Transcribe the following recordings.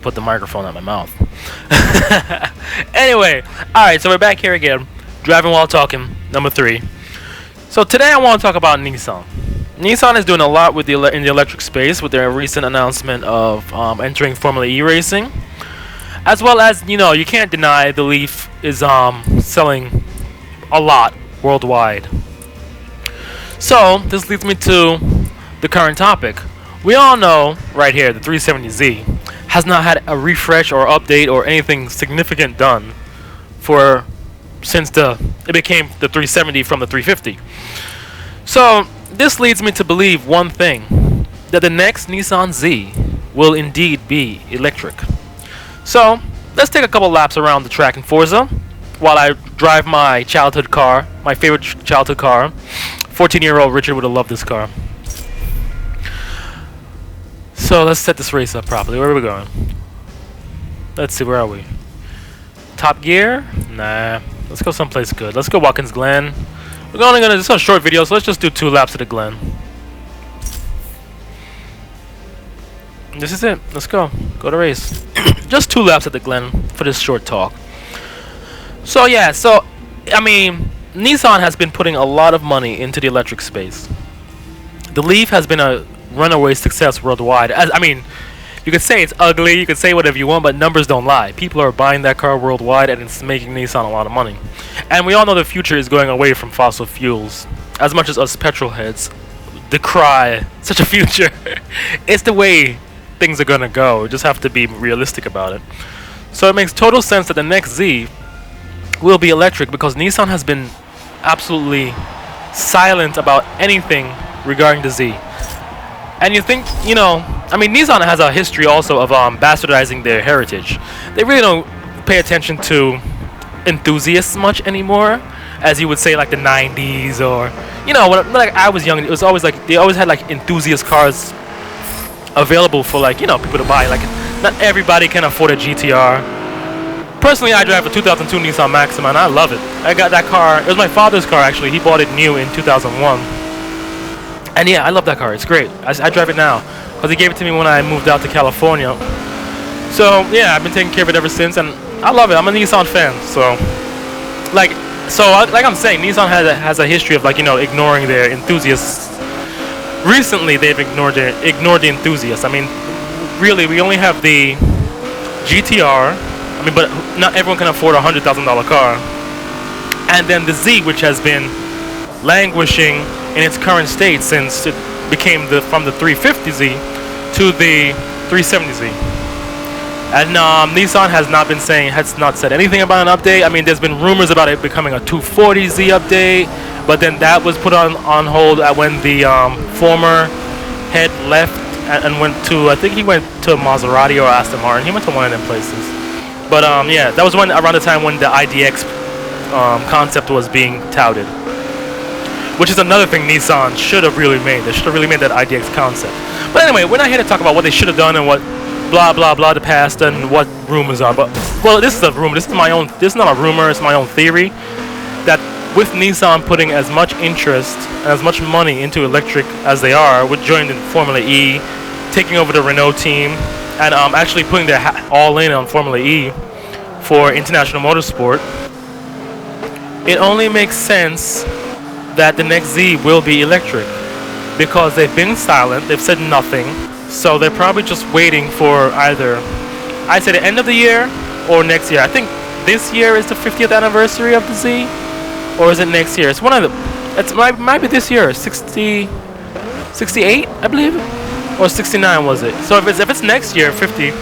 Put the microphone at my mouth. Anyway, alright, so we're back here again. Driving while talking, number 3. So today I want to talk about Nissan. Nissan is doing a lot with in the electric space with their recent announcement of entering Formula E racing. As well as, you can't deny the Leaf is selling a lot worldwide. So this leads me to the current topic. We all know right here the 370Z has not had a refresh or update or anything significant done since it became the 370 from the 350. So this leads me to believe one thing, that the next Nissan Z will indeed be electric. So let's take a couple laps around the track in Forza while I drive my childhood car, my favorite childhood car. 14-year-old Richard would have loved this car. So let's set this race up properly. Where are we going? Let's see, where are we? Top gear? Nah. Let's go someplace good. Let's go Watkins Glen. We're only gonna, this is a short video, so let's just do 2 laps of the Glen. This is it. Let's go. Go to race. Just 2 laps at the Glen for this short talk. So yeah, Nissan has been putting a lot of money into the electric space. The Leaf has been a runaway success worldwide. You could say it's ugly, you could say whatever you want, but numbers don't lie. People are buying that car worldwide, and it's making Nissan a lot of money. And we all know the future is going away from fossil fuels. As much as us petrol heads decry such a future, it's the way things are gonna go. You just have to be realistic about it. So it makes total sense that the next Z will be electric, because Nissan has been absolutely silent about anything regarding the Z. And you think, Nissan has a history also of bastardizing their heritage. They really don't pay attention to enthusiasts much anymore, as you would say, like the 90s, or, when I was young, it was always like, they always had like enthusiast cars available for people to buy. Like, not everybody can afford a GTR. Personally, I drive a 2002 Nissan Maxima, and I love it. I got that car, it was my father's car actually, he bought it new in 2001. And yeah, I love that car. It's great. I drive it now because he gave it to me when I moved out to California. So yeah, I've been taking care of it ever since, and I love it. I'm a Nissan fan. So like I'm saying, Nissan has a history of ignoring their enthusiasts. Recently, they've ignored the enthusiasts. Really, we only have the GTR. But not everyone can afford a $100,000 car. And then the Z, which has been languishing in its current state since it became from the 350Z to the 370Z. And Nissan has not said anything about an update. There's been rumors about it becoming a 240Z update, but then that was put on hold when the former head left and went to, I think he went to Maserati or Aston Martin. He went to one of them places. But yeah, that was around the time when the IDX concept was being touted. Which is another thing Nissan should have really made. They should have really made that IDX concept. But anyway, we're not here to talk about what they should have done and what blah blah blah the past and what rumors are. But well, this is a rumor. This is not a rumor. It's my own theory that with Nissan putting as much interest and as much money into electric as they are, with joining Formula E, taking over the Renault team, and actually putting their all in on Formula E for international motorsport, it only makes sense that the next Z will be electric, because they've been silent, they've said nothing, so they're probably just waiting for either, I'd say, the end of the year or next year. I think this year is the 50th anniversary of the Z, or is it next year? It's one of the, might be this year, 68, I believe, or 69 was it? So if it's next year, 50,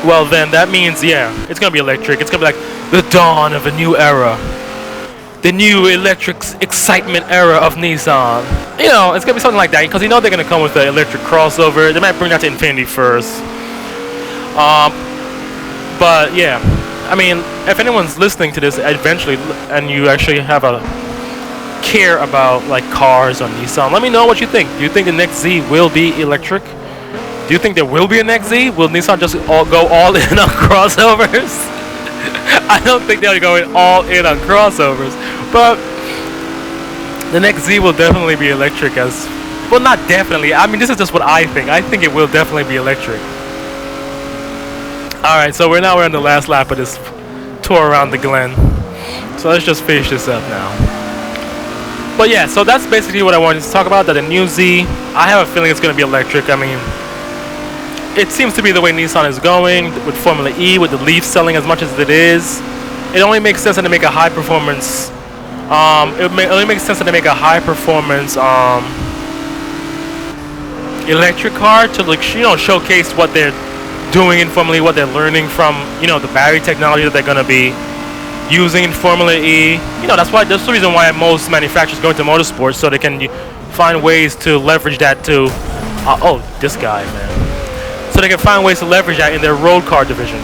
well then that means, yeah, it's gonna be electric. It's gonna be like the dawn of a new era. The new electric excitement era of Nissan. It's gonna be something like that, because they're gonna come with the electric crossover. They might bring that to Infinity first. But yeah, if anyone's listening to this eventually, and you actually have a care about cars or Nissan, let me know what you think. Do you think the next Z will be electric? Do you think there will be a next Z? Will Nissan just go all in on crossovers? I don't think they're going all in on crossovers, but the next Z will definitely be electric. Well, not definitely. This is just what I think. I think it will definitely be electric. Alright, so we're on the last lap of this tour around the Glen. So let's just finish this up now. But yeah, so that's basically what I wanted to talk about. That the new Z, I have a feeling it's going to be electric. I mean, it seems to be the way Nissan is going with Formula E, with the Leaf selling as much as it is. It only makes sense to make a high performance. It only makes sense to make a high performance electric car to, like, showcase what they're doing in Formula E, what they're learning from the battery technology that they're going to be using in Formula E. That's the reason why most manufacturers go into motorsports, so they can find ways to leverage that to this guy, man. So they can find ways to leverage that in their road car division.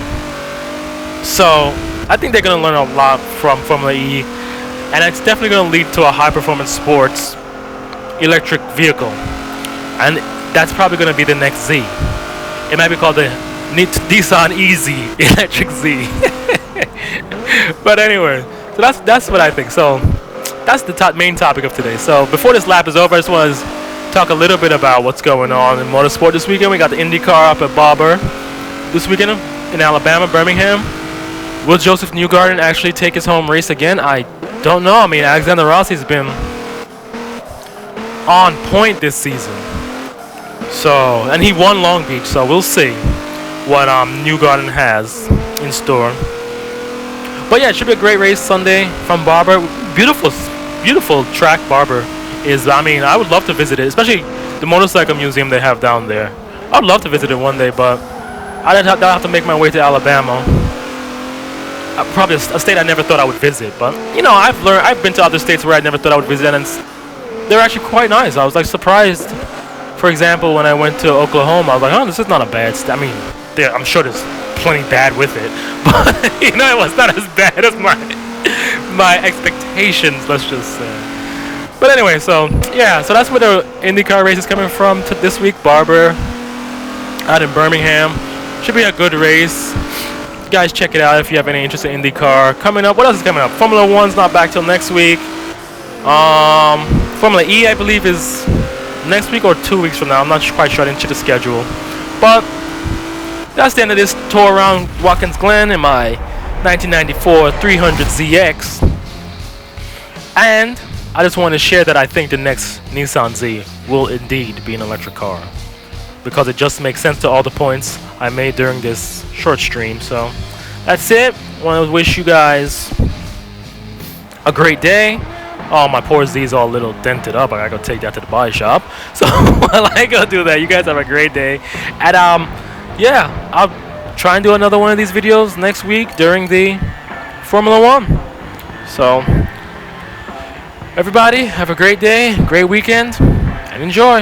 So I think they're going to learn a lot from Formula E, and it's definitely going to lead to a high performance sports electric vehicle, and that's probably going to be the next Z. It might be called the Nissan Easy Electric Z. But anyway, so that's what I think. So that's the main topic of today. So before this lap is over, I just want to talk a little bit about what's going on in motorsport this weekend. We got the Indy Car up at Barber this weekend in Alabama, Birmingham. Will Joseph Newgarden actually take his home race again? I don't know. I mean, Alexander Rossi's been on point this season. So, and he won Long Beach, so we'll see what Newgarden has in store. But yeah, it should be a great race Sunday from Barber. Beautiful track Barber is. I mean, I would love to visit it, especially the motorcycle museum they have down there. I would love to visit it one day, but I'd have to make my way to Alabama. Probably a state I never thought I would visit, but I've been to other states where I never thought I would visit, and they're actually quite nice. I was like surprised. For example, when I went to Oklahoma, I was like, oh, this is not a bad state. I mean, I'm sure there's plenty bad with it, but it was not as bad as my expectations, let's just say. But anyway, so yeah, so that's where the IndyCar race is coming from this week. Barber out in Birmingham. Should be a good race. You guys check it out if you have any interest in IndyCar. Coming up, what else is coming up? Formula 1's not back till next week. Formula E, I believe, is next week or 2 weeks from now. I'm not quite sure. I didn't check the schedule. But that's the end of this tour around Watkins Glen in my 1994 300ZX. And I just want to share that I think the next Nissan Z will indeed be an electric car, because it just makes sense to all the points I made during this short stream. So that's it. I want to wish you guys a great day. Oh, my poor Z's all a little dented up. I gotta go take that to the body shop. So while I go do that, you guys have a great day. And yeah, I'll try and do another one of these videos next week during the Formula 1. So everybody, have a great day, great weekend, and enjoy.